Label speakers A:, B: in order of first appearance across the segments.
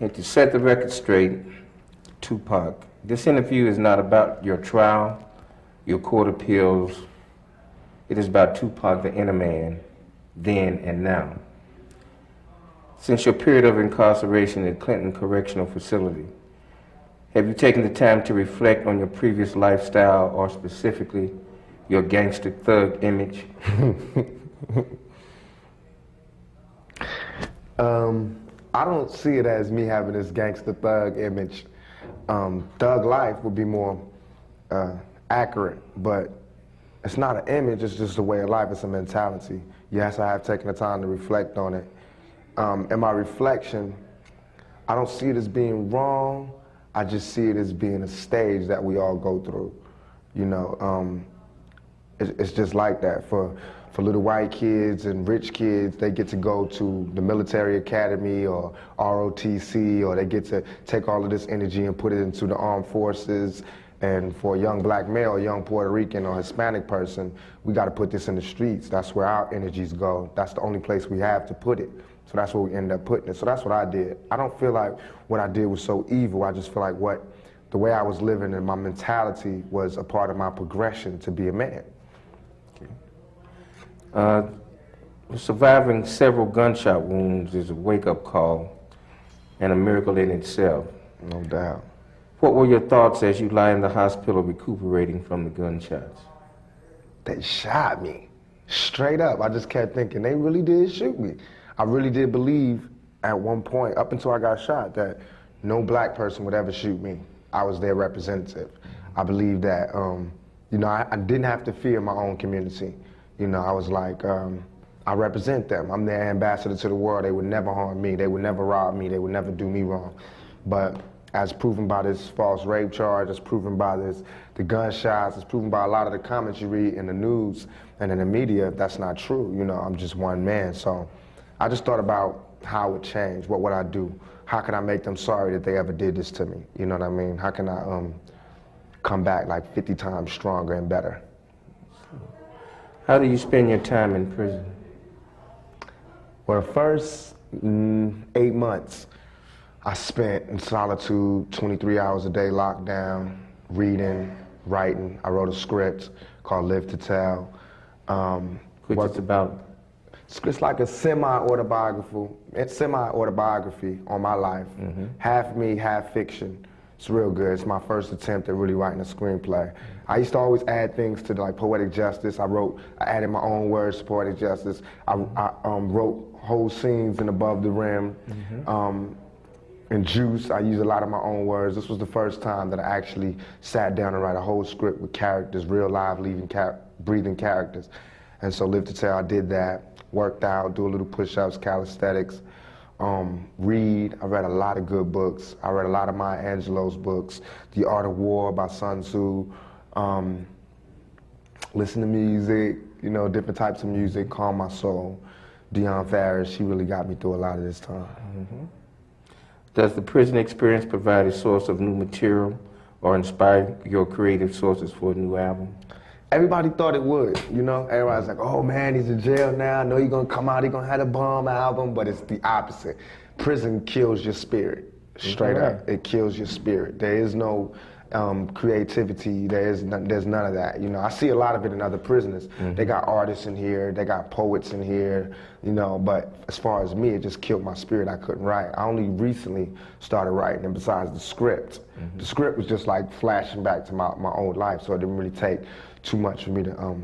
A: And to set the record straight, Tupac, this interview is not about your trial, your court appeals. It is about Tupac, the inner man, then and now. Since your period of incarceration at Clinton Correctional Facility, have you taken the time to reflect on your previous lifestyle, or specifically your gangster thug image?
B: I don't see it as me having this gangster thug image. Thug life would be more accurate, but it's not an image, it's just a way of life, it's a mentality. Yes, I have taken the time to reflect on it. In my reflection, I don't see it as being wrong, I just see it as being a stage that we all go through. You know, it's just like that. For little white kids and rich kids, they get to go to the military academy or ROTC, or they get to take all of this energy and put it into the armed forces. And for a young black male, a young Puerto Rican or Hispanic person, we got to put this in the streets. That's where our energies go. That's the only place we have to put it. So that's where we end up putting it. So that's what I did. I don't feel like what I did was so evil. I just feel like the way I was living and my mentality was a part of my progression to be a man.
A: Surviving several gunshot wounds is a wake-up call and a miracle in itself.
B: No doubt.
A: What were your thoughts as you lie in the hospital recuperating from the gunshots?
B: They shot me, straight up. I just kept thinking, they really did shoot me. I really did believe at one point, up until I got shot, that no black person would ever shoot me. I was their representative. I believed that, you know, I didn't have to fear my own community. You know, I was like, I represent them. I'm their ambassador to the world. They would never harm me. They would never rob me. They would never do me wrong. But as proven by this false rape charge, as proven by the gunshots, as proven by a lot of the comments you read in the news and in the media, that's not true. You know, I'm just one man. So I just thought about how it would change. What would I do? How can I make them sorry that they ever did this to me? You know what I mean? How can I come back like 50 times stronger and better?
A: How do you spend your time in prison?
B: Well, the first 8 months, I spent in solitude, 23 hours a day locked down, reading, writing. I wrote a script called Live to Tell.
A: Which is about?
B: It's like a semi-autobiography on my life. Mm-hmm. Half me, half fiction. It's real good. It's my first attempt at really writing a screenplay. I used to always add things to like poetic justice. I added my own words to poetic justice. I wrote whole scenes in Above the Rim. Mm-hmm. In Juice, I used a lot of my own words. This was the first time that I actually sat down and write a whole script with characters, real live, breathing characters. And so Live to Tell, I did that, worked out, do a little push-ups, calisthenics, read. I read a lot of good books. I read a lot of Maya Angelou's books, The Art of War by Sun Tzu, listen to music, you know, different types of music, calm my soul. Dionne Farris, she really got me through a lot of this time.
A: Mm-hmm. Does the prison experience provide a source of new material or inspire your creative sources for a new album?
B: Everybody thought it would, you know? Everybody's like, oh man, he's in jail now. I know he's gonna come out, he's gonna have a bomb album, but it's the opposite. Prison kills your spirit, straight up. It kills your spirit. There is no creativity, there's none of that. You know, I see a lot of it in other prisoners. Mm-hmm. They got artists in here, they got poets in here, you know, but as far as me, it just killed my spirit. I couldn't write. I only recently started writing, and besides the script, mm-hmm. the script was just like flashing back to my old life, so it didn't really take too much for me to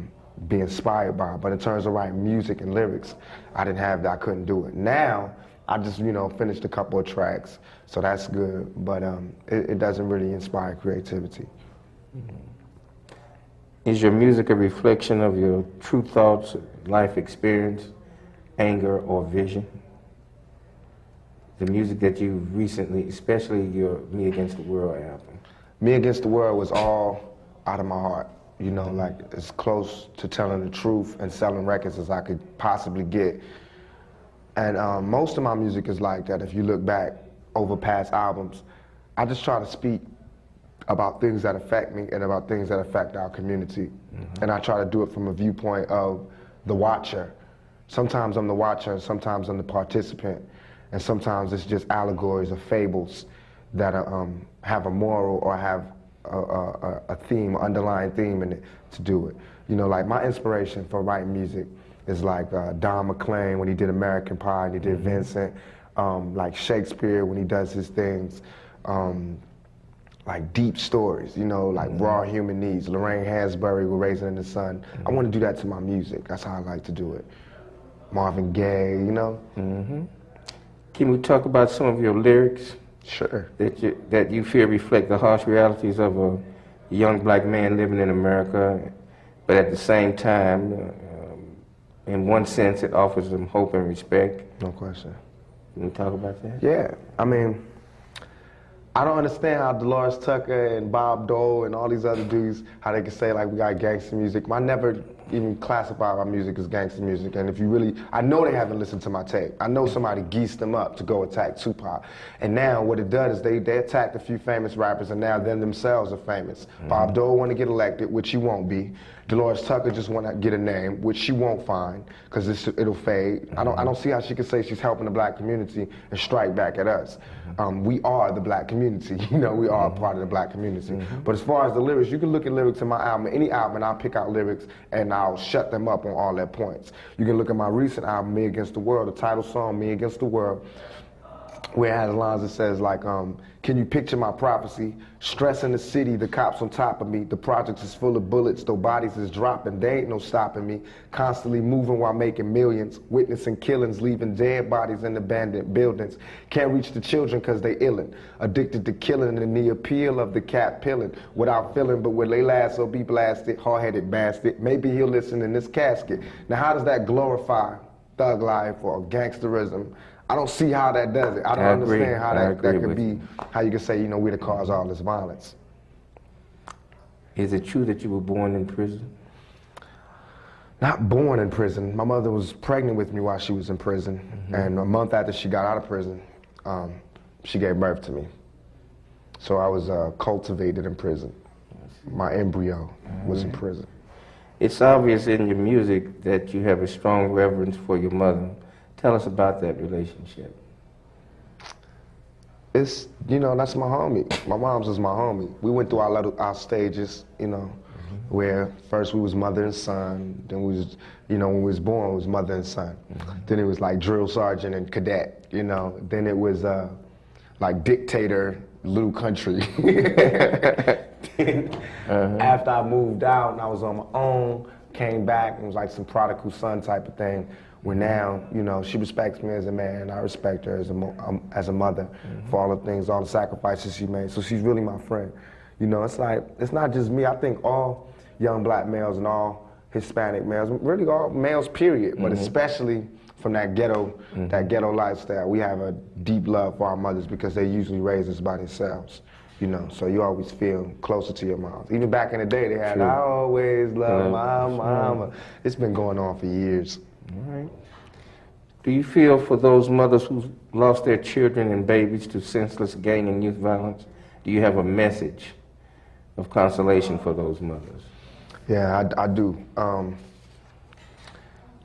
B: be inspired by. But in terms of writing music and lyrics, I didn't have that, I couldn't do it. Now, I just, you know, finished a couple of tracks, so that's good, but it doesn't really inspire creativity.
A: Mm-hmm. Is your music a reflection of your true thoughts, life experience, anger, or vision? The music that you recently, especially your Me Against the World album.
B: Me Against the World was all out of my heart. You know, like as close to telling the truth and selling records as I could possibly get. And most of my music is like that. If you look back over past albums, I just try to speak about things that affect me and about things that affect our community. Mm-hmm. And I try to do it from a viewpoint of the watcher. Sometimes I'm the watcher and sometimes I'm the participant. And sometimes it's just allegories or fables that have a moral or have a theme, underlying theme in it to do it. You know, like my inspiration for writing music is like Don McLean when he did American Pie and he did Vincent, like Shakespeare when he does his things, like deep stories, you know, like raw human needs. Lorraine Hansberry with Raisin in the Sun. I want to do that to my music. That's how I like to do it. Marvin Gaye, you know?
A: Can we talk about some of your lyrics?
B: Sure.
A: That you feel reflect the harsh realities of a young black man living in America, but at the same time, in one sense, it offers them hope and respect?
B: No question.
A: Can we talk about that?
B: Yeah, I mean, I don't understand how Dolores Tucker and Bob Dole and all these other dudes, how they can say like we got gangster music. I never even classify my music as gangster music. And if you really, I know they haven't listened to my tape. I know somebody geesed them up to go attack Tupac. And now what it does is they attacked a few famous rappers and now them themselves are famous. Bob Dole want to get elected, which he won't be. Dolores Tucker just want to get a name, which she won't find, because it'll fade. I don't see how she can say she's helping the black community and strike back at us. We are the black community, you know, we are a part of the black community. But as far as the lyrics, you can look at lyrics in my album, any album, and I'll pick out lyrics and I'll shut them up on all their points. You can look at my recent album, Me Against the World, the title song, Me Against the World, where it has lines that says like, can you picture my prophecy? Stress in the city, the cops on top of me. The projects is full of bullets, though bodies is dropping. There ain't no stopping me. Constantly moving while making millions. Witnessing killings, leaving dead bodies in abandoned buildings. Can't reach the children cause they illin'. Addicted to killing and the appeal of the cat pilling. Without feeling, but when they last, will be blasted. Hard-headed bastard. Maybe he'll listen in this casket. Now how does that glorify thug life or gangsterism? I don't see how that does it. I don't understand how that could be, how you could say, you know, we're the cause of all this violence.
A: Is it true that you were born in prison?
B: Not born in prison. My mother was pregnant with me while she was in prison. And a month after she got out of prison, she gave birth to me. So I was cultivated in prison. My embryo was in prison.
A: It's obvious in your music that you have a strong reverence for your mother. Tell us about that relationship.
B: It's, you know, that's my homie. My mom's is my homie. We went through our stages, you know, where first we was mother and son, then we was, you know, when we was born, it was mother and son. Then it was like drill sergeant and cadet, you know. Then it was like dictator, little country. After I moved out and I was on my own, came back and was like some prodigal son type of thing. Where now, you know, she respects me as a man, I respect her as a mother for all the things, all the sacrifices she made. So she's really my friend. You know, it's like, it's not just me. I think all young black males and all Hispanic males, really all males period, but especially from that ghetto lifestyle, we have a deep love for our mothers because they usually raise us by themselves. You know, so you always feel closer to your mom. Even back in the day, they had, I always love my mama. It's been going on for years.
A: All right. Do you feel for those mothers who lost their children and babies to senseless gang and youth violence, do you have a message of consolation for those mothers?
B: Yeah, I do.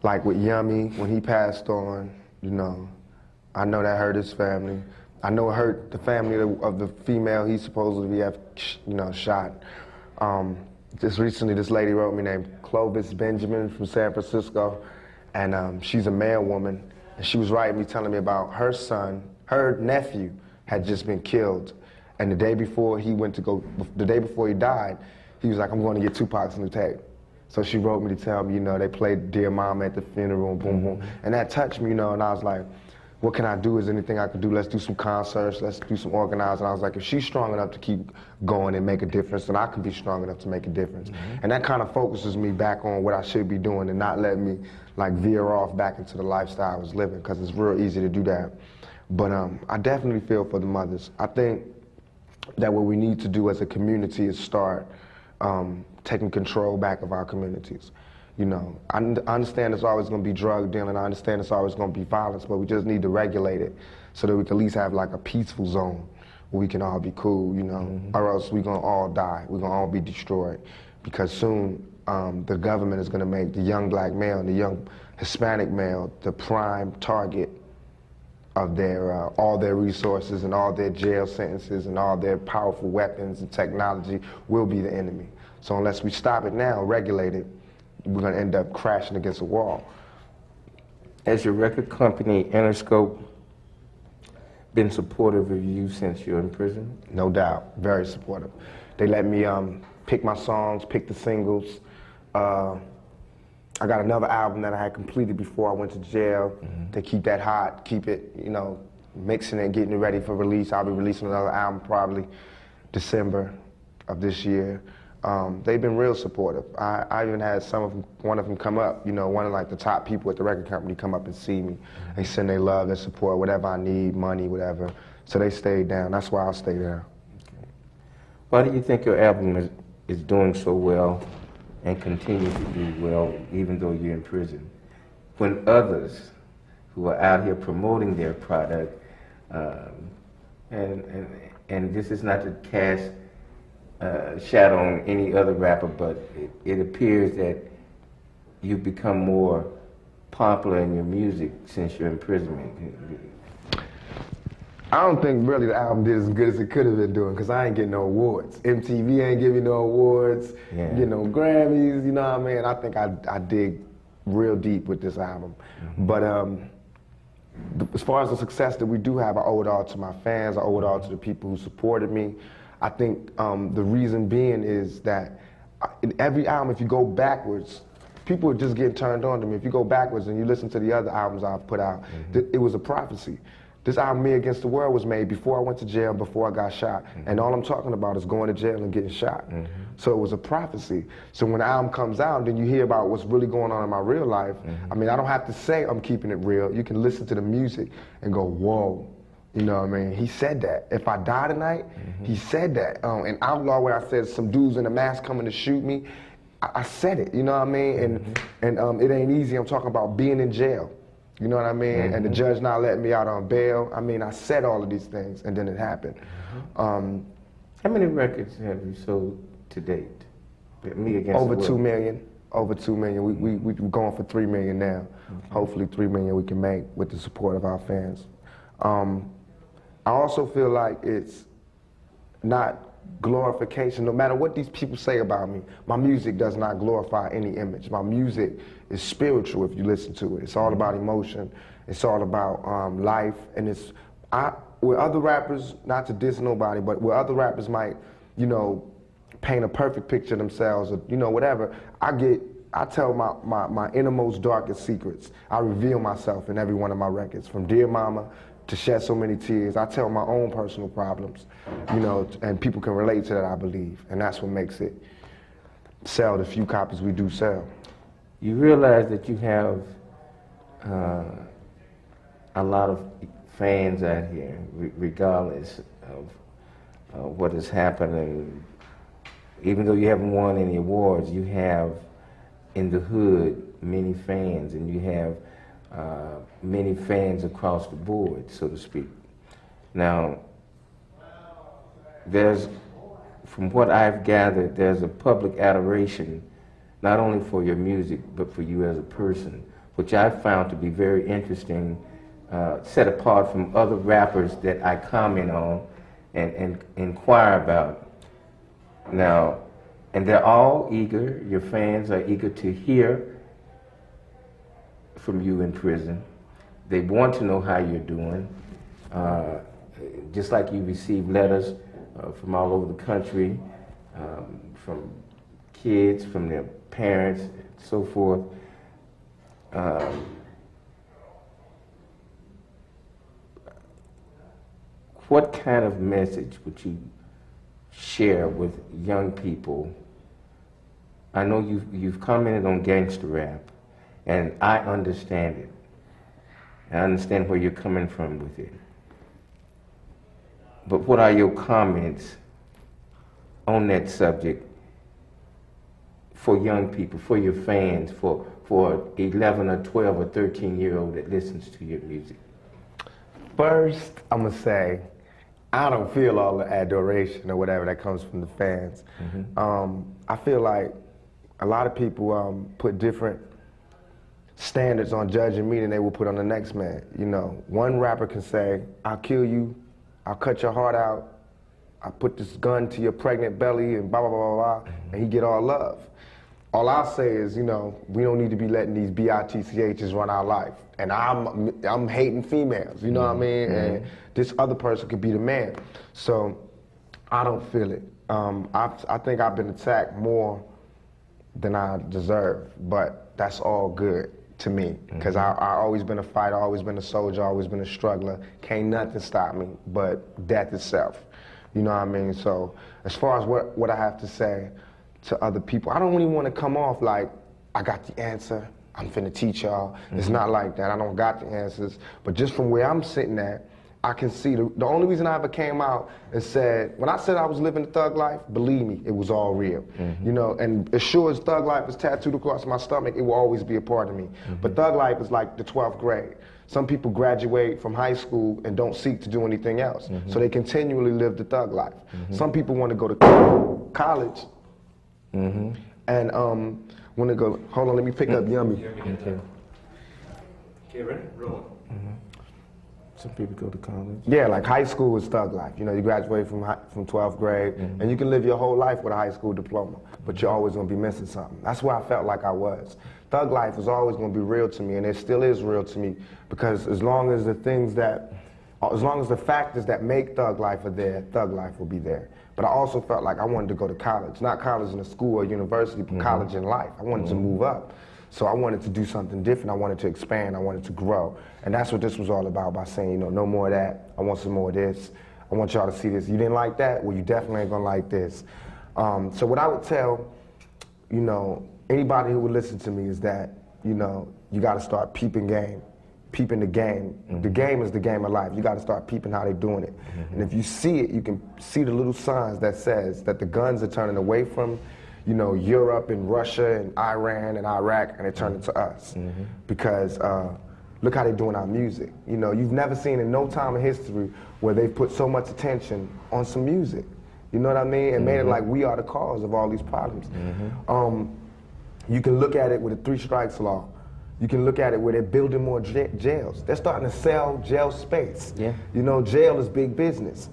B: Like with Yummy, when he passed on, you know, I know that hurt his family. I know it hurt the family of the female he supposedly have, you know, shot. Just recently, this lady wrote me named Clovis Benjamin from San Francisco. And she's a male woman, and she was writing me, telling me about her son, her nephew had just been killed. And the day before he died, he was like, I'm going to get Tupac's new tape. So she wrote me to tell me, you know, they played Dear Mama at the funeral, boom, boom. And that touched me, you know, and I was like, what can I do? Is there anything I can do? Let's do some concerts, let's do some organizing. I was like, if she's strong enough to keep going and make a difference, then I can be strong enough to make a difference. And that kind of focuses me back on what I should be doing and not let me like veer off back into the lifestyle I was living, because it's real easy to do that. But I definitely feel for the mothers. I think that what we need to do as a community is start taking control back of our communities. You know, I understand there's always going to be drug dealing, I understand there's always going to be violence, but we just need to regulate it so that we can at least have like a peaceful zone where we can all be cool, you know, or else we're going to all die, we're going to all be destroyed. Because soon the government is going to make the young black male and the young Hispanic male the prime target all their resources and all their jail sentences and all their powerful weapons and technology will be the enemy. So unless we stop it now, regulate it, we're going to end up crashing against a wall.
A: Has your record company, Interscope, been supportive of you since you're in prison?
B: No doubt, very supportive. They let me pick my songs, pick the singles. I got another album that I had completed before I went to jail. They keep that hot, keep it, you know, mixing it, getting it ready for release. I'll be releasing another album probably December of this year. They've been real supportive. I even had one of them come up, you know, one of like the top people at the record company come up and see me. They send their love, their support, whatever I need, money, whatever. So they stayed down. That's why I'll stay down.
A: Okay. Why do you think your album is doing so well and continue to do well even though you're in prison? When others who are out here promoting their product, and this is not to cast shadow on any other rapper, but it appears that you've become more popular in your music since your imprisonment.
B: I don't think really the album did as good as it could have been doing, because I ain't getting no awards. MTV ain't giving me no awards, getting no Grammys, you know what I mean? I think I dig real deep with this album. But as far as the success that we do have, I owe it all to my fans, I owe it all to the people who supported me. I think the reason being is that in every album, if you go backwards, people are just getting turned on to me. If you go backwards and you listen to the other albums I've put out, it was a prophecy. This album, Me Against the World, was made before I went to jail, before I got shot. And all I'm talking about is going to jail and getting shot. So it was a prophecy. So when the album comes out and then you hear about what's really going on in my real life, I mean, I don't have to say I'm keeping it real. You can listen to the music and go, whoa. You know what I mean? He said that. If I die tonight, he said that. In Outlaw, where I said some dudes in a mask coming to shoot me, I said it, you know what I mean? And it ain't easy. I'm talking about being in jail. You know what I mean? And the judge not letting me out on bail. I mean, I said all of these things, and then it happened.
A: How many records have you sold to date? Me Against
B: Over
A: the World.
B: 2 million. Over 2 million. We're going for 3 million now. Hopefully 3 million we can make with the support of our fans. I also feel like it's not glorification. No matter what these people say about me, my music does not glorify any image. My music is spiritual if you listen to it. It's all about emotion. It's all about life. And it's, where other rappers, not to diss nobody, but where other rappers might, you know, paint a perfect picture of themselves or, you know, whatever, I tell my innermost, darkest secrets. I reveal myself in every one of my records, from Dear Mama to Shed So Many Tears. I tell my own personal problems, you know, and people can relate to that, I believe. And that's what makes it sell the few copies we do sell.
A: You realize that you have a lot of fans out here, regardless of what has happened. And even though you haven't won any awards, you have in the hood many fans, and you have many fans across the board, so to speak. Now, from what I've gathered, there's a public adoration, not only for your music, but for you as a person, which I've found to be very interesting, set apart from other rappers that I comment on and inquire about. Now, and they're all eager, your fans are eager to hear from you in prison. They want to know how you're doing. Just like you receive letters from all over the country, from kids, from their parents, and so forth. What kind of message would you share with young people? I know you've commented on gangster rap, and I understand it. I understand where you're coming from with it. But what are your comments on that subject for young people, for your fans, for 11 or 12 or 13-year-old that listens to your music?
B: First, I'm gonna say, I don't feel all the adoration or whatever that comes from the fans. I feel like a lot of people put different standards on judging me than they will put on the next man. You know, one rapper can say, I'll kill you, I'll cut your heart out, I'll put this gun to your pregnant belly and blah, blah, blah, blah, blah, and he get all love. All I'll say is, you know, we don't need to be letting these BITCHs run our life. And I'm hating females, you know what I mean? And this other person could be the man. So I don't feel it. I think I've been attacked more than I deserve, but that's all good to me, because I always been a fighter, always been a soldier, always been a struggler. Can't nothing stop me but death itself. You know what I mean? So as far as what I have to say to other people, I don't really want to come off like I got the answer, I'm finna teach y'all. It's not like that. I don't got the answers. But just from where I'm sitting at, I can see the only reason I ever came out and said, when I said I was living the thug life, believe me, it was all real. You know, and as sure as thug life is tattooed across my stomach, it will always be a part of me. But thug life is like the 12th grade. Some people graduate from high school and don't seek to do anything else. So they continually live the thug life. Some people want to go to college and want to go, hold on, let me pick up Yummy.
C: Okay, ready? Roll.
A: Some people go to college.
B: Yeah, like high school is thug life. You know, you graduate from 12th grade, and you can live your whole life with a high school diploma, but you're always going to be missing something. That's where I felt like I was. Thug life is always going to be real to me, and it still is real to me, because as long as the factors that make thug life are there, thug life will be there. But I also felt like I wanted to go to college, not college in a school or university, but college in life. I wanted to move up. So I wanted to do something different. I wanted to expand. I wanted to grow. And that's what this was all about, by saying, you know, no more of that. I want some more of this. I want y'all to see this. You didn't like that? Well, you definitely ain't gonna like this. So what I would tell, you know, anybody who would listen to me is that, you know, you gotta start peeping game. Peeping the game. The game is the game of life. You gotta start peeping how they doing it. And if you see it, you can see the little signs that says that the guns are turning away from, you know, Europe and Russia and Iran and Iraq, and they're turning to us. Because look how they're doing our music. You know, you've never seen in no time in history where they've put so much attention on some music. You know what I mean? And made it like we are the cause of all these problems. You can look at it with a 3 strikes law. You can look at it where they're building more jails. They're starting to sell jail space. You know, jail is big business.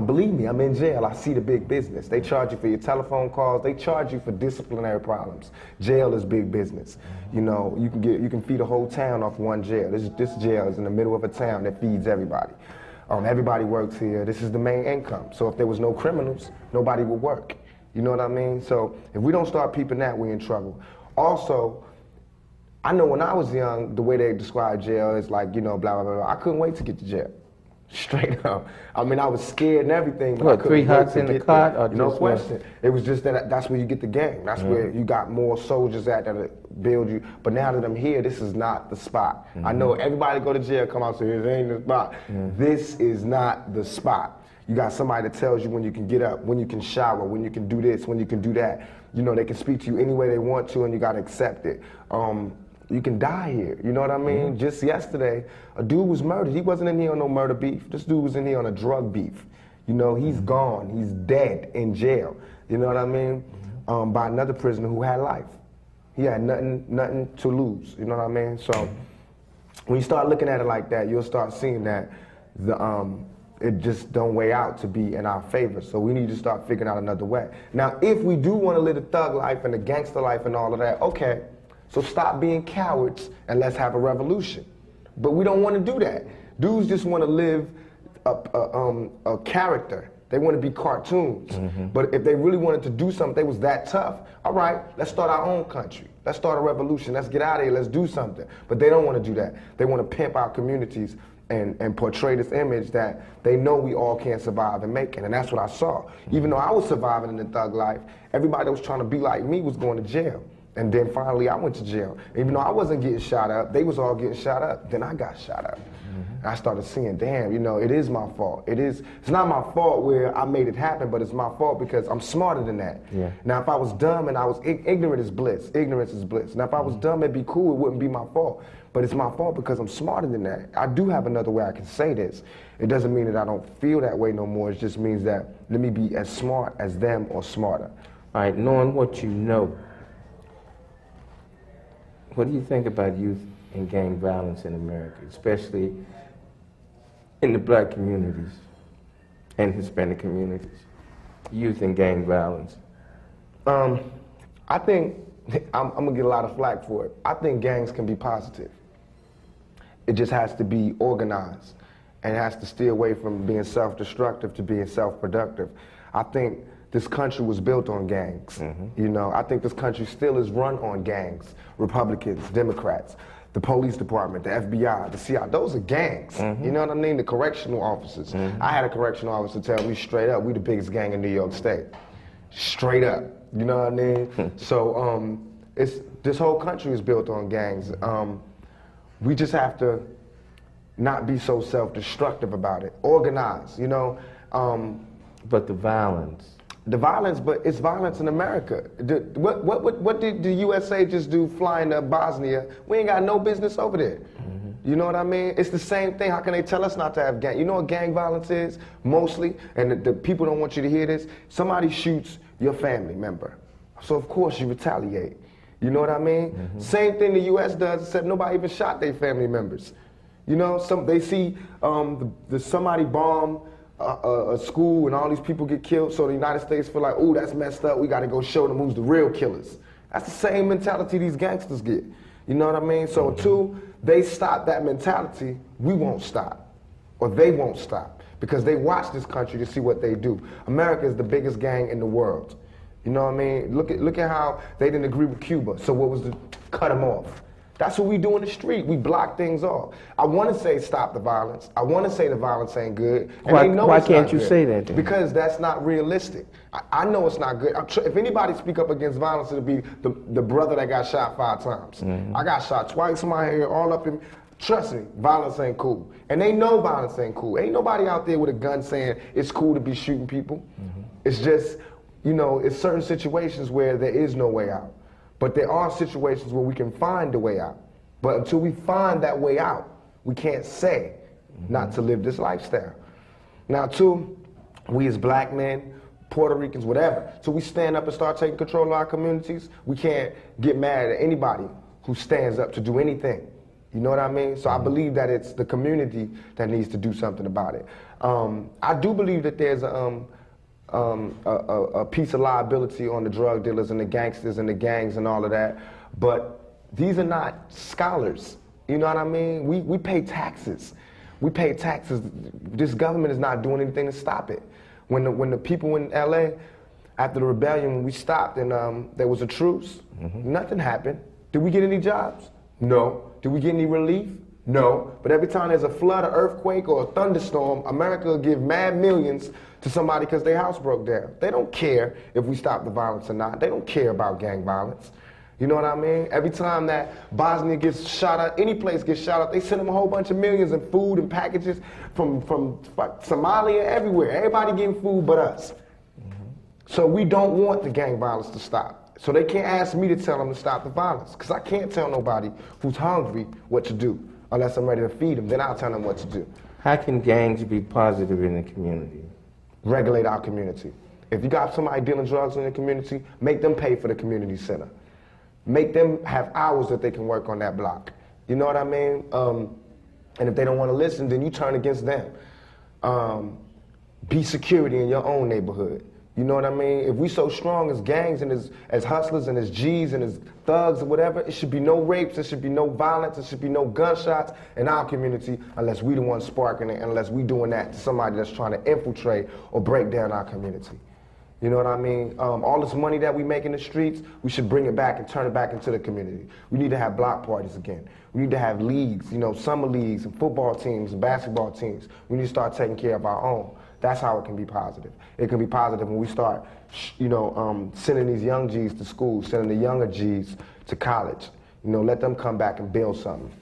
B: Believe me, I'm in jail. I see the big business. They charge you for your telephone calls. They charge you for disciplinary problems. Jail is big business. You know, you can feed a whole town off one jail. This jail is in the middle of a town that feeds everybody. Everybody works here. This is the main income. So if there was no criminals, nobody would work. You know what I mean? So if we don't start peeping that, we're in trouble. Also, I know when I was young, the way they describe jail is like, you know, blah, blah, blah. I couldn't wait to get to jail. Straight up. I mean, I was scared and everything. But
A: what, 3 huts in the cot? Or
B: no question. It was just that's where you get the game. That's where you got more soldiers at that build you. But now that I'm here, this is not the spot. I know everybody go to jail, come out and say, this ain't the spot. This is not the spot. You got somebody that tells you when you can get up, when you can shower, when you can do this, when you can do that. You know, they can speak to you any way they want to, and you got to accept it. You can die here, you know what I mean? Just yesterday, a dude was murdered. He wasn't in here on no murder beef. This dude was in here on a drug beef. You know, he's gone, he's dead in jail. You know what I mean? By another prisoner who had life. He had nothing to lose, you know what I mean? So when you start looking at it like that, you'll start seeing that it just don't weigh out to be in our favor. So we need to start figuring out another way. Now, if we do want to live the thug life and the gangster life and all of that, okay. So stop being cowards and let's have a revolution. But we don't want to do that. Dudes just want to live a character. They want to be cartoons. But if they really wanted to do something, they was that tough, all right, let's start our own country. Let's start a revolution. Let's get out of here. Let's do something. But they don't want to do that. They want to pimp our communities and portray this image that they know we all can't survive and make it. And that's what I saw. Even though I was surviving in the thug life, everybody that was trying to be like me was going to jail. And then finally I went to jail. Even though I wasn't getting shot up, they was all getting shot up. Then I got shot up. And I started seeing, damn, you know, it is my fault. It's not my fault where I made it happen, but it's my fault because I'm smarter than that. Now if I was dumb and I was ignorant is bliss. Ignorance is bliss. Now if I was dumb, it'd be cool, it wouldn't be my fault. But it's my fault because I'm smarter than that. I do have another way I can say this. It doesn't mean that I don't feel that way no more. It just means that let me be as smart as them or smarter.
A: All right, knowing what you know, What do you think about youth and gang violence in America, especially in the black communities and Hispanic communities? Youth and gang violence.
B: I think, I'm gonna get a lot of flack for it. I think gangs can be positive. It just has to be organized and it has to steer away from being self-destructive to being self-productive. I think this country was built on gangs. You know, I think this country still is run on gangs. Republicans, Democrats, the police department, the FBI, the CIA, those are gangs. You know what I mean? The correctional officers. I had a correctional officer tell me straight up, we the biggest gang in New York State. Straight up, you know what I mean? So this whole country is built on gangs. We just have to not be so self-destructive about it. Organize, you know?
A: But the violence.
B: The violence, but it's violence in America. What did the USA just do flying to Bosnia? We ain't got no business over there. You know what I mean? It's the same thing. How can they tell us not to have gang? You know what gang violence is, mostly? And the people don't want you to hear this. Somebody shoots your family member. So of course you retaliate. You know what I mean? Same thing the US does, except nobody even shot their family members. You know, they see somebody bomb a school and all these people get killed, so the United States feel like, ooh, that's messed up, we gotta go show them who's the real killers. That's the same mentality these gangsters get. You know what I mean? So until they stop that mentality, we won't stop. Or they won't stop. Because they watch this country to see what they do. America is the biggest gang in the world. You know what I mean? Look at how they didn't agree with Cuba, so what was the cut them off? That's what we do in the street. We block things off. I want to say stop the violence. I want to say the violence ain't good. And
A: why can't you say that then?
B: Because that's not realistic. I know it's not good. If anybody speak up against violence, it'll be the brother that got shot 5 times. I got shot twice in my hair, all up in. Trust me, violence ain't cool. And they know violence ain't cool. Ain't nobody out there with a gun saying it's cool to be shooting people. It's just, you know, it's certain situations where there is no way out. But there are situations where we can find a way out. But until we find that way out, we can't say not to live this lifestyle. Now, too, we as black men, Puerto Ricans, whatever, so we stand up and start taking control of our communities, we can't get mad at anybody who stands up to do anything. You know what I mean? So I believe that it's the community that needs to do something about it. I do believe that there's a piece of liability on the drug dealers and the gangsters and the gangs and all of that, but these are not scholars. You know what I mean? We pay taxes. We pay taxes. This government is not doing anything to stop it. When the people in LA, after the rebellion, when we stopped and there was a truce, nothing happened. Did we get any jobs? No. Did we get any relief? No. But every time there's a flood, an earthquake, or a thunderstorm, America will give mad millions to somebody because their house broke down. They don't care if we stop the violence or not. They don't care about gang violence. You know what I mean? Every time that Bosnia gets shot at, any place gets shot at, they send them a whole bunch of millions in food and packages from Somalia, everywhere. Everybody getting food but us. So we don't want the gang violence to stop. So they can't ask me to tell them to stop the violence, because I can't tell nobody who's hungry what to do unless I'm ready to feed them. Then I'll tell them what to do.
A: How can gangs be positive in the community?
B: Regulate our community. If you got somebody dealing drugs in the community, make them pay for the community center. Make them have hours that they can work on that block. You know what I mean? And if they don't want to listen, then you turn against them. Be security in your own neighborhood. You know what I mean? If we so strong as gangs and as hustlers and as G's and as thugs or whatever, it should be no rapes, there should be no violence, there should be no gunshots in our community unless we the ones sparking it, unless we doing that to somebody that's trying to infiltrate or break down our community. You know what I mean? All this money that we make in the streets, we should bring it back and turn it back into the community. We need to have block parties again. We need to have leagues, you know, summer leagues and football teams and basketball teams. We need to start taking care of our own. That's how it can be positive. It can be positive when we start, you know, sending these young G's to school, sending the younger G's to college. You know, let them come back and build something.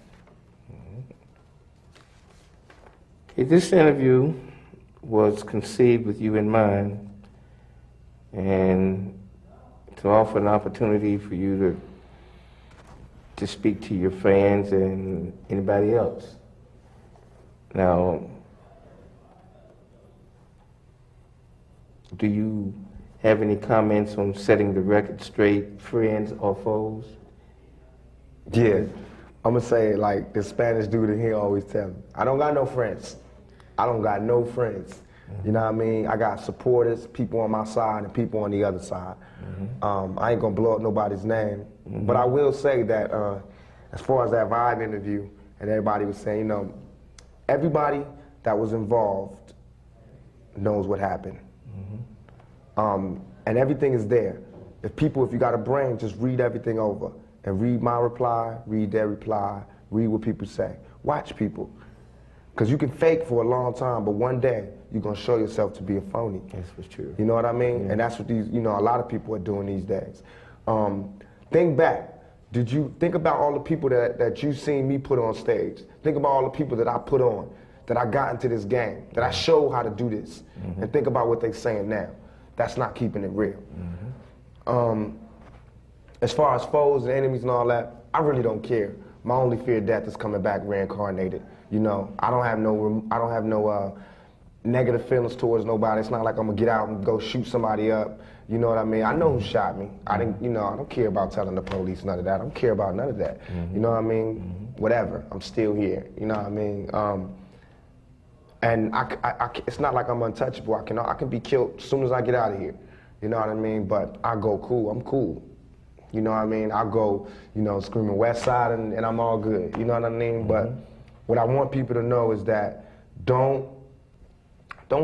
A: Okay, this interview was conceived with you in mind, and to offer an opportunity for you to speak to your fans and anybody else. Now, do you have any comments on setting the record straight, friends or foes?
B: Yeah, I'm gonna say it like the Spanish dude in here always tell me, I don't got no friends. I don't got no friends. You know what I mean? I got supporters, people on my side and people on the other side. I ain't gonna blow up nobody's name, but I will say that as far as that Vibe interview, and everybody was saying, you know, everybody that was involved knows what happened. And everything is there. If you got a brain, just read everything over. And read my reply, read their reply, read what people say. Watch people. Because you can fake for a long time, but one day you're going to show yourself to be a phony.
A: That's for sure.
B: You know what I mean?
A: Yeah.
B: And that's what these, you know, a lot of people are doing these days. Think back. Did you think about all the people that you seen me put on stage? Think about all the people that I put on, that I got into this game, that I showed how to do this. And think about what they're saying now. That's not keeping it real. As far as foes and enemies and all that, I really don't care. My only fear of death is coming back reincarnated. You know, I don't have no negative feelings towards nobody. It's not like I'm gonna get out and go shoot somebody up. You know what I mean? I know who shot me. I don't care about telling the police none of that. I don't care about none of that. You know what I mean? Whatever. I'm still here. You know what I mean? And it's not like I'm untouchable. I can be killed as soon as I get out of here. You know what I mean? But I go cool. I'm cool. You know what I mean? I go, you know, screaming West Side and I'm all good. You know what I mean? But what I want people to know is that don't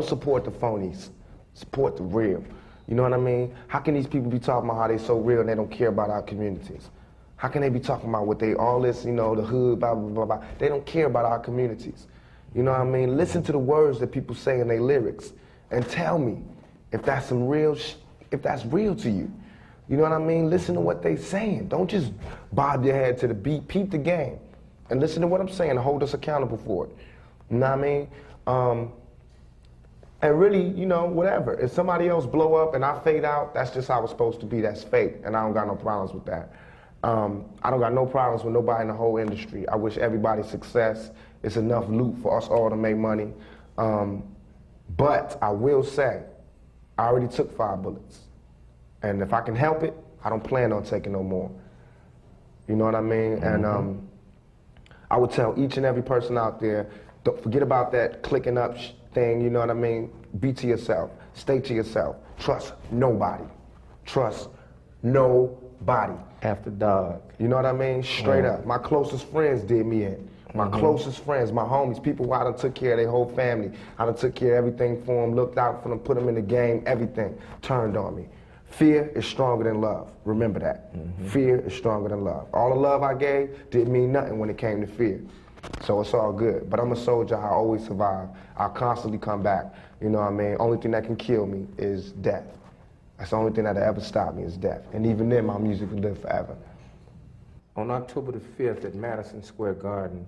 B: support the phonies. Support the real. You know what I mean? How can these people be talking about how they so real and they don't care about our communities? How can they be talking about what they, all this, you know, the hood, blah, blah, blah, blah. They don't care about our communities. You know what I mean? Listen to the words that people say in their lyrics and tell me if that's some real, if that's real to you. You know what I mean? Listen to what they saying. Don't just bob your head to the beat. Peep the game. And listen to what I'm saying and hold us accountable for it. You know what I mean? And really, you know, whatever. If somebody else blow up and I fade out, that's just how it's supposed to be. That's fate. And I don't got no problems with that. I don't got no problems with nobody in the whole industry. I wish everybody success. It's enough loot for us all to make money. But I will say, I already took 5 bullets. And if I can help it, I don't plan on taking no more. You know what I mean? And I would tell each and every person out there, don't forget about that clicking up thing, you know what I mean? Be to yourself. Stay to yourself. Trust nobody. Trust nobody.
A: After dark.
B: You know what I mean? Straight up. My closest friends did me in. My closest friends, my homies, people who I done took care of their whole family. I done took care of everything for them, looked out for them, put them in the game, everything turned on me. Fear is stronger than love. Remember that. Fear is stronger than love. All the love I gave didn't mean nothing when it came to fear. So it's all good. But I'm a soldier. I always survive. I'll constantly come back. You know what I mean? Only thing that can kill me is death. That's the only thing that'll ever stop me is death. And even then, my music will live forever.
A: On October the 5th at Madison Square Garden,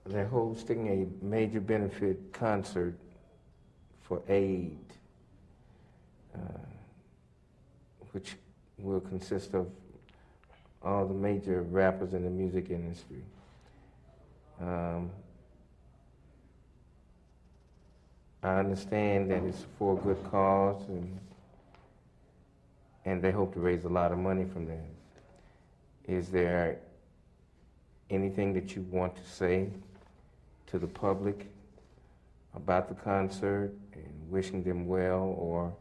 A: they're hosting a major benefit concert for aid, which will consist of all the major rappers in the music industry. I understand that it's for a good cause, and they hope to raise a lot of money from that. Is there anything that you want to say to the public about the concert and wishing them well, or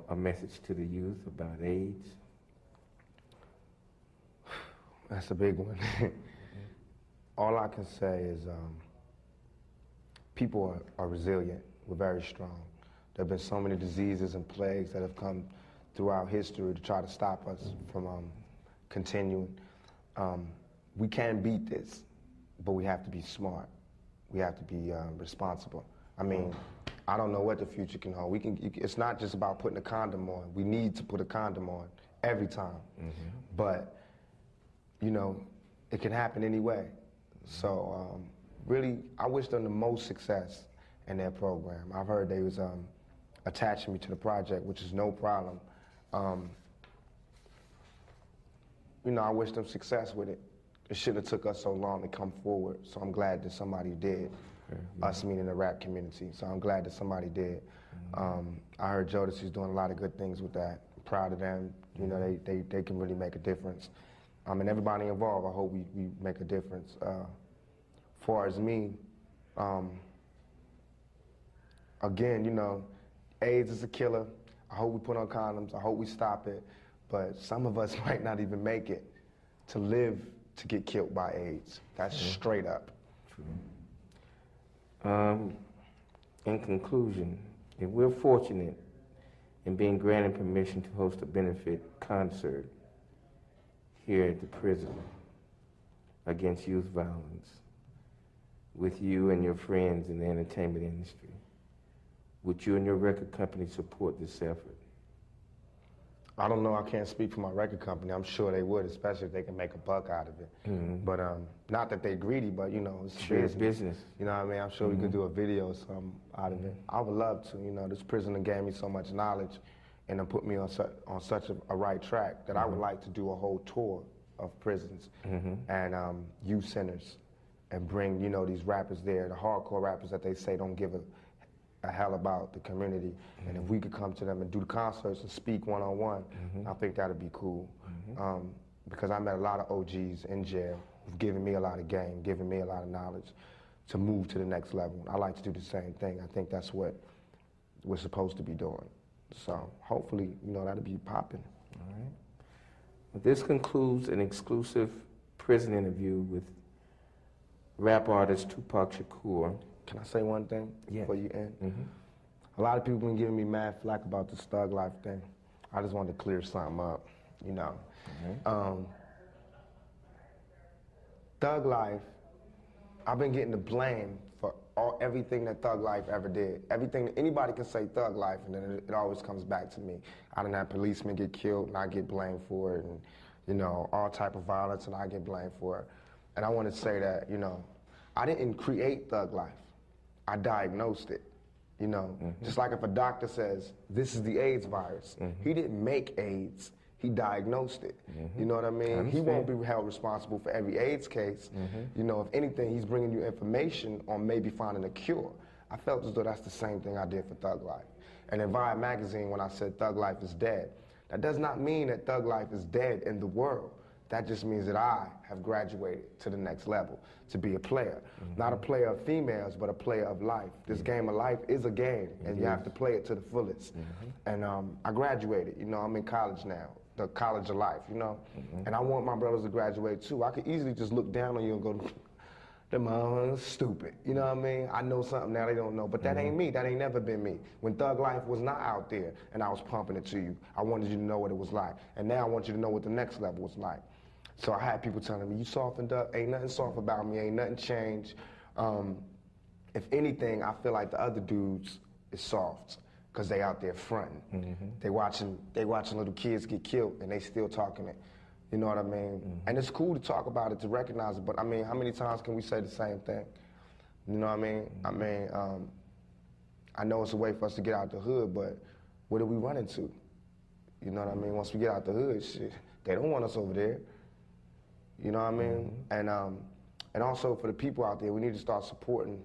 A: a message to the youth about AIDS?
B: That's a big one. All I can say is people are resilient. We're very strong. There have been so many diseases and plagues that have come throughout history to try to stop us from continuing. We can beat this, but we have to be smart. We have to be responsible. I mean, I don't know what the future can hold. It's not just about putting a condom on. We need to put a condom on every time. But, you know, it can happen anyway. So really, I wish them the most success in their program. I've heard they was attaching me to the project, which is no problem. You know, I wish them success with it. It shouldn't have took us so long to come forward, so I'm glad that somebody did. Us meaning the rap community, so I'm glad that somebody did. I heard Jodeci's doing a lot of good things with that. I'm proud of them. You know, they can really make a difference. And everybody involved, I hope we make a difference. Far as me, again, you know, AIDS is a killer. I hope we put on condoms. I hope we stop it. But some of us might not even make it to live to get killed by AIDS. That's straight up.
A: True. In conclusion, if we're fortunate in being granted permission to host a benefit concert here at the prison against youth violence with you and your friends in the entertainment industry, would you and your record company support this effort?
B: I don't know, I can't speak for my record company. I'm sure they would, especially if they can make a buck out of it. But not that they're greedy, but you know, it's business. You know what I mean? I'm sure we could do a video or something out of it. I would love to, you know, this prison gave me so much knowledge and it put me on such a right track that I would like to do a whole tour of prisons and youth centers and bring, you know, these rappers there, the hardcore rappers that they say don't give a hell about the community, and if we could come to them and do the concerts and speak one-on-one, I think that'd be cool. Because I met a lot of OGs in jail who've given me a lot of game, given me a lot of knowledge to move to the next level. I like to do the same thing. I think that's what we're supposed to be doing. So hopefully, you know, that'll be popping.
A: All right. Well, this concludes an exclusive prison interview with rap artist Tupac Shakur.
B: Can I say one thing before you end? A lot of people been giving me mad flack about this thug life thing. I just wanted to clear something up, you know. Thug life, I've been getting the blame for everything that thug life ever did. Everything, anybody can say thug life and then it always comes back to me. I done had policemen get killed and I get blamed for it, and you know, all type of violence and I get blamed for it. And I want to say that, you know, I didn't create thug life. I diagnosed it, you know. Just like if a doctor says, this is the AIDS virus, he didn't make AIDS, he diagnosed it. You know what I mean? He won't be held responsible for every AIDS case. You know, if anything, he's bringing you information on maybe finding a cure. I felt as though that's the same thing I did for Thug Life. And in Vibe magazine, when I said Thug Life is dead, that does not mean that Thug Life is dead in the world. That just means that I have graduated to the next level, to be a player. Not a player of females, but a player of life. This game of life is a game, and you have to play it to the fullest. And I graduated, you know, I'm in college now, the college of life, you know? And I want my brothers to graduate too. I could easily just look down on you and go, them motherfuckers stupid, you know what I mean? I know something now they don't know, but that ain't me, that ain't never been me. When Thug Life was not out there and I was pumping it to you, I wanted you to know what it was like. And now I want you to know what the next level was like. So I had people telling me, you softened up, ain't nothing soft about me, ain't nothing changed. If anything, I feel like the other dudes is soft, because they out there fronting. They watching little kids get killed and they still talking it. You know what I mean? And it's cool to talk about it, to recognize it, but I mean, how many times can we say the same thing? You know what I mean? I know it's a way for us to get out the hood, but what are we running to? You know what I mean? Once we get out the hood, shit, they don't want us over there. You know what I mean? And also for the people out there, we need to start supporting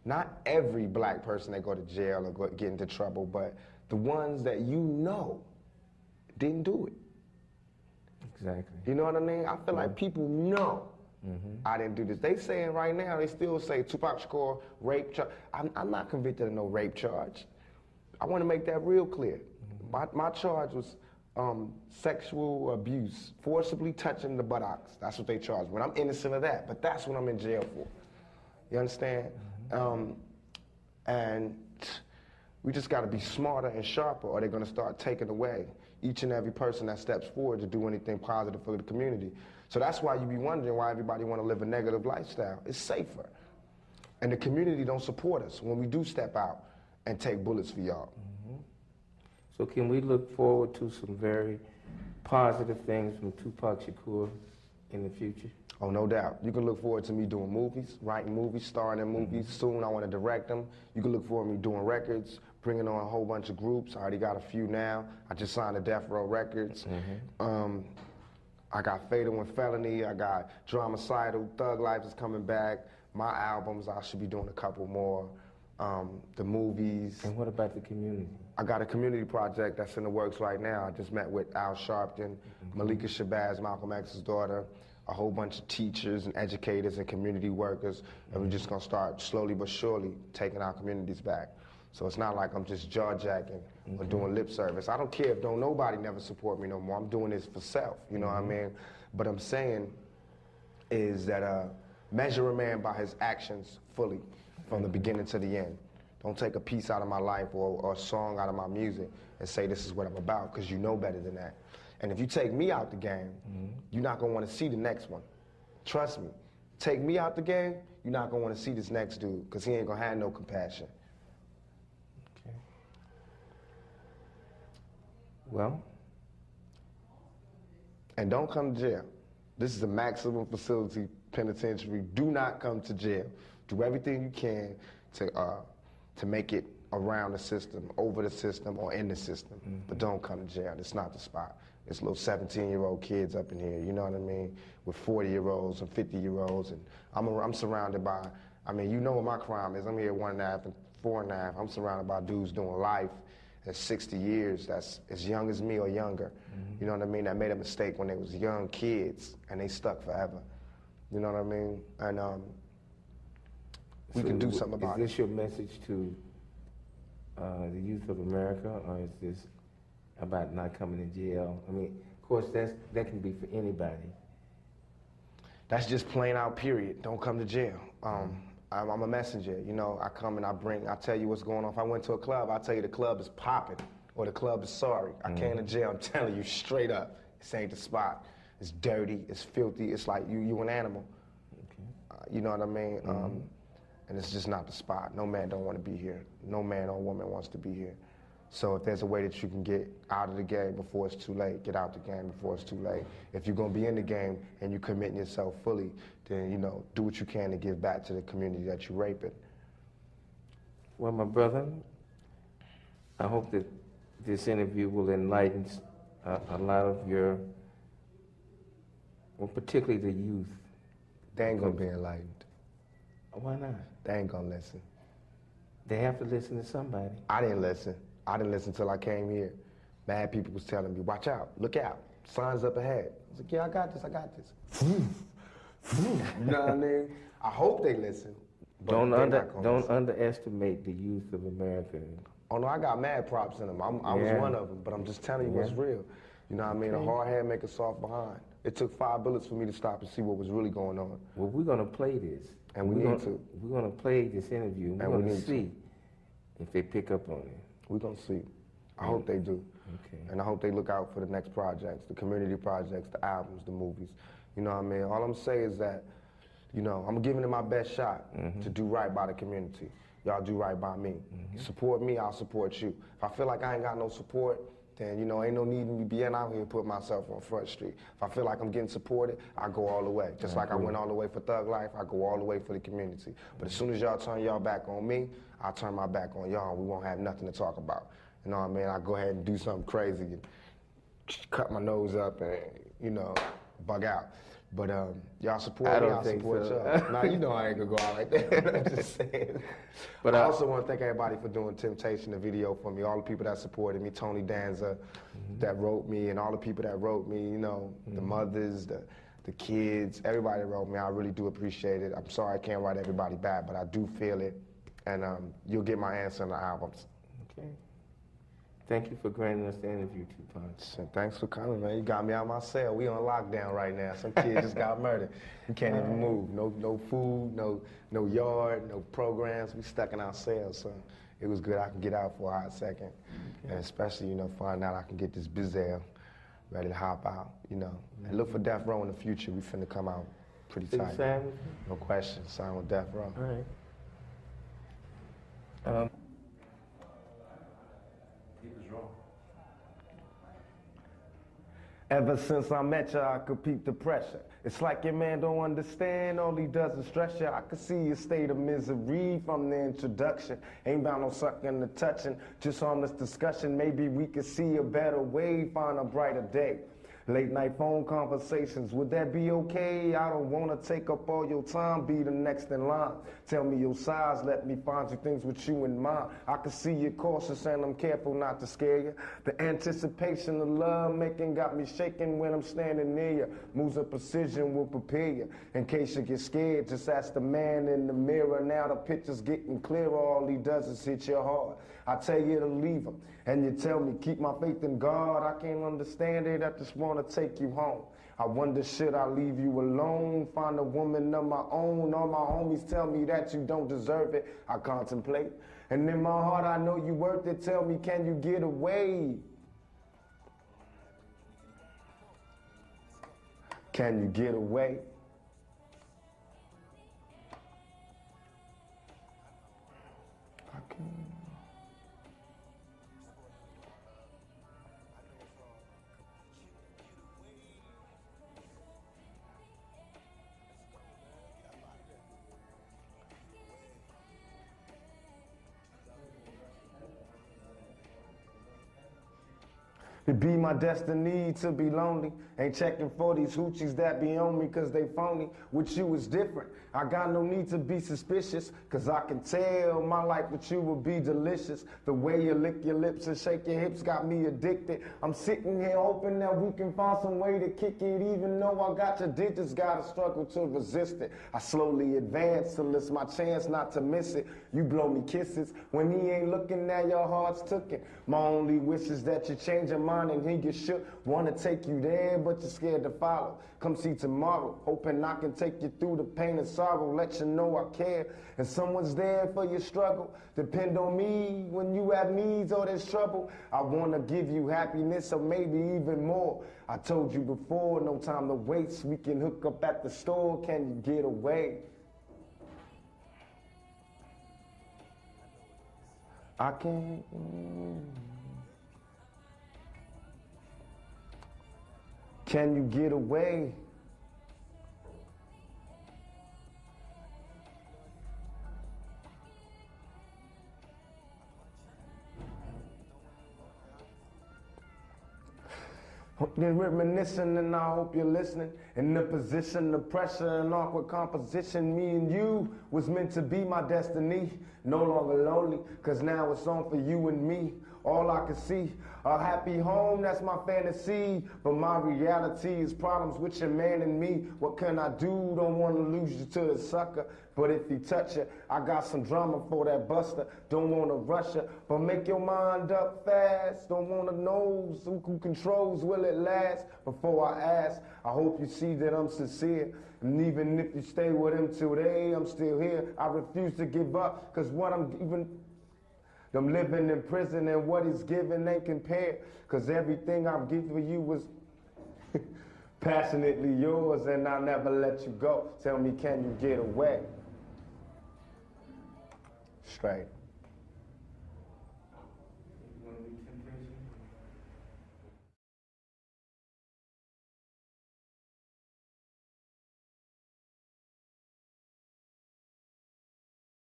B: not every black person that go to jail or get into trouble, but the ones that you know didn't do it.
A: Exactly.
B: You know what I mean? I feel like people know I didn't do this. They saying right now, they still say Tupac Shakur, rape charge. I'm not convicted of no rape charge. I want to make that real clear. My charge was sexual abuse, forcibly touching the buttocks. That's what they charged me. I'm innocent of that, but that's what I'm in jail for. You understand? And we just got to be smarter and sharper, or they're going to start taking away each and every person that steps forward to do anything positive for the community. So that's why you be wondering why everybody want to live a negative lifestyle. It's safer. And the community don't support us when we do step out and take bullets for y'all.
A: So can we look forward to some very positive things from Tupac Shakur in the future?
B: Oh, no doubt. You can look forward to me doing movies, writing movies, starring in movies. Soon I want to direct them. You can look forward to me doing records, bringing on a whole bunch of groups. I already got a few now. I just signed to Death Row Records. I got Fatal and Felony. I got Dramacidal. Thug Life is coming back. My albums, I should be doing a couple more. The movies.
A: And what about the community?
B: I got a community project that's in the works right now. I just met with Al Sharpton, Malika Shabazz, Malcolm X's daughter, a whole bunch of teachers and educators and community workers, and we're just gonna start slowly but surely taking our communities back. So it's not like I'm just jaw-jacking or doing lip service. I don't care if nobody never support me no more. I'm doing this for self, you know what I mean? But I'm saying is that measure a man by his actions fully, from the beginning to the end. Don't take a piece out of my life or a song out of my music and say this is what I'm about, because you know better than that. And if you take me out the game, you're not gonna wanna see the next one. Trust me. Take me out the game, you're not gonna wanna see this next dude, because he ain't gonna have no compassion.
A: Okay. Well.
B: And don't come to jail. This is a maximum facility penitentiary. Do not come to jail. Do everything you can to make it around the system, over the system, or in the system. But don't come to jail. It's not the spot. It's little 17-year-old kids up in here, you know what I mean? With 40-year-olds and 50-year-olds. And I'm surrounded by, I mean, you know what my crime is. I'm here 1.5 and 4.5. I'm surrounded by dudes doing life at 60 years that's as young as me or younger. You know what I mean? That made a mistake when they was young kids, and they stuck forever. You know what I mean? And we can do something about it.
A: Is this your message to the youth of America, or is this about not coming to jail? I mean, of course, that can be for anybody.
B: That's just plain out, period. Don't come to jail. I'm a messenger, you know. I come and I tell you what's going on. If I went to a club, I'll tell you the club is popping, or the club is sorry. I came to jail, I'm telling you straight up, this ain't the spot. It's dirty, it's filthy, it's like you an animal. Okay. You know what I mean? And it's just not the spot. No man don't want to be here. No man or woman wants to be here. So if there's a way that you can get out of the game before it's too late, get out the game before it's too late. If you're gonna be in the game and you committing yourself fully, then, you know, do what you can to give back to the community that you're raping.
A: Well, my brother, I hope that this interview will enlighten a lot of your, well, particularly the youth.
B: They ain't gonna be enlightened.
A: Why not?
B: They ain't gonna listen.
A: They have to listen to somebody.
B: I didn't listen. I didn't listen till I came here. Mad people was telling me, watch out, look out, signs up ahead. I was like, yeah, I got this, I got this. You know what I mean? I hope they listen.
A: Don't underestimate the youth of America.
B: Oh no, I got mad props in them. I was one of them, but I'm just telling you what's real. You know what I mean? A hard head make a soft behind. It took 5 bullets for me to stop and see what was really going on.
A: Well, we're gonna play this.
B: And we need to.
A: We're gonna play this interview. And we're gonna see if they pick up on it.
B: We're gonna see. I hope they do.
A: Okay.
B: And I hope they look out for the next projects, the community projects, the albums, the movies. You know what I mean? All I'm saying is that, you know, I'm giving it my best shot to do right by the community. Y'all do right by me. Support me, I'll support you. If I feel like I ain't got no support, then, you know, ain't no need in me being out here and put myself on Front Street. If I feel like I'm getting supported, I go all the way. Just like I went all the way for Thug Life, I go all the way for the community. But as soon as y'all turn y'all back on me, I'll turn my back on y'all, and we won't have nothing to talk about. You know what I mean? I go ahead and do something crazy and cut my nose up and, you know, bug out. But y'all support me, I'll support y'all. Now, you know I ain't gonna go out like that. I'm just saying. But I also want to thank everybody for doing Temptation, the video for me. All the people that supported me, Tony Danza, that wrote me, and all the people that wrote me, you know, the mothers, the kids, everybody that wrote me. I really do appreciate it. I'm sorry I can't write everybody back, but I do feel it. And you'll get my answer in the albums.
A: Okay. Thank you for granting us the interview, Tupac.
B: Thanks for coming, man. You got me out of my cell. We on lockdown right now. Some kid just got murdered. We can't even move. No food, no yard, no programs. We stuck in our cells, so it was good I can get out for a hot second. And especially, you know, find out I can get this bizzle ready to hop out, you know. And look for Death Row in the future. We finna come out pretty tight. No question. Sign with Death Row.
A: All right.
B: Ever since I met you, I could peep the pressure. It's like your man don't understand, all he does is stress you. I could see your state of misery from the introduction. Ain't about no sucking or touching, just on this discussion. Maybe we could see a better way, find a brighter day. Late night phone conversations, would that be okay? I don't wanna take up all your time, be the next in line. Tell me your size, let me find you things with you in mind. I can see you're cautious and I'm careful not to scare you. The anticipation of love making got me shaking when I'm standing near you. Moves of precision will prepare you. In case you get scared, just ask the man in the mirror. Now the picture's getting clearer, all he does is hit your heart. I tell you to leave him, and you tell me keep my faith in God. I can't understand it, I just want to take you home. I wonder should I leave you alone, find a woman of my own. All my homies tell me that you don't deserve it. I contemplate, and in my heart I know you worth it. Tell me, can you get away? Can you get away? I can. It be my destiny to be lonely. Ain't checking for these hoochies that be on me cause they phony. With you is different. I got no need to be suspicious cause I can tell my life with you will be delicious. The way you lick your lips and shake your hips got me addicted. I'm sitting here hoping that we can find some way to kick it. Even though I got your digits, gotta struggle to resist it. I slowly advance till it's my chance not to miss it. You blow me kisses when he ain't looking at your heart's tooken. My only wish is that you change your mind and he get shook. Wanna take you there, but you're scared to follow. Come see tomorrow, hoping I can take you through the pain and sorrow. Let you know I care, and someone's there for your struggle. Depend on me when you have needs or there's trouble. I wanna give you happiness or maybe even more. I told you before, no time to waste. We can hook up at the store, can you get away? I can't. Can you get away? You're reminiscing and I hope you're listening. In the position, the pressure and awkward composition. Me and you was meant to be my destiny. No longer lonely, cause now it's on for you and me. All I can see, a happy home, that's my fantasy. But my reality is problems with your man and me. What can I do? Don't wanna lose you to the sucker. But if he touch you, I got some drama for that buster. Don't wanna rush you, but make your mind up fast. Don't wanna know who controls, will it last? Before I ask, I hope you see that I'm sincere. And even if you stay with him today, I'm still here. I refuse to give up, cause what I'm living in prison and what he's giving ain't compared. Cause everything I've given you was passionately yours and I'll never let you go. Tell me, can you get away? Straight.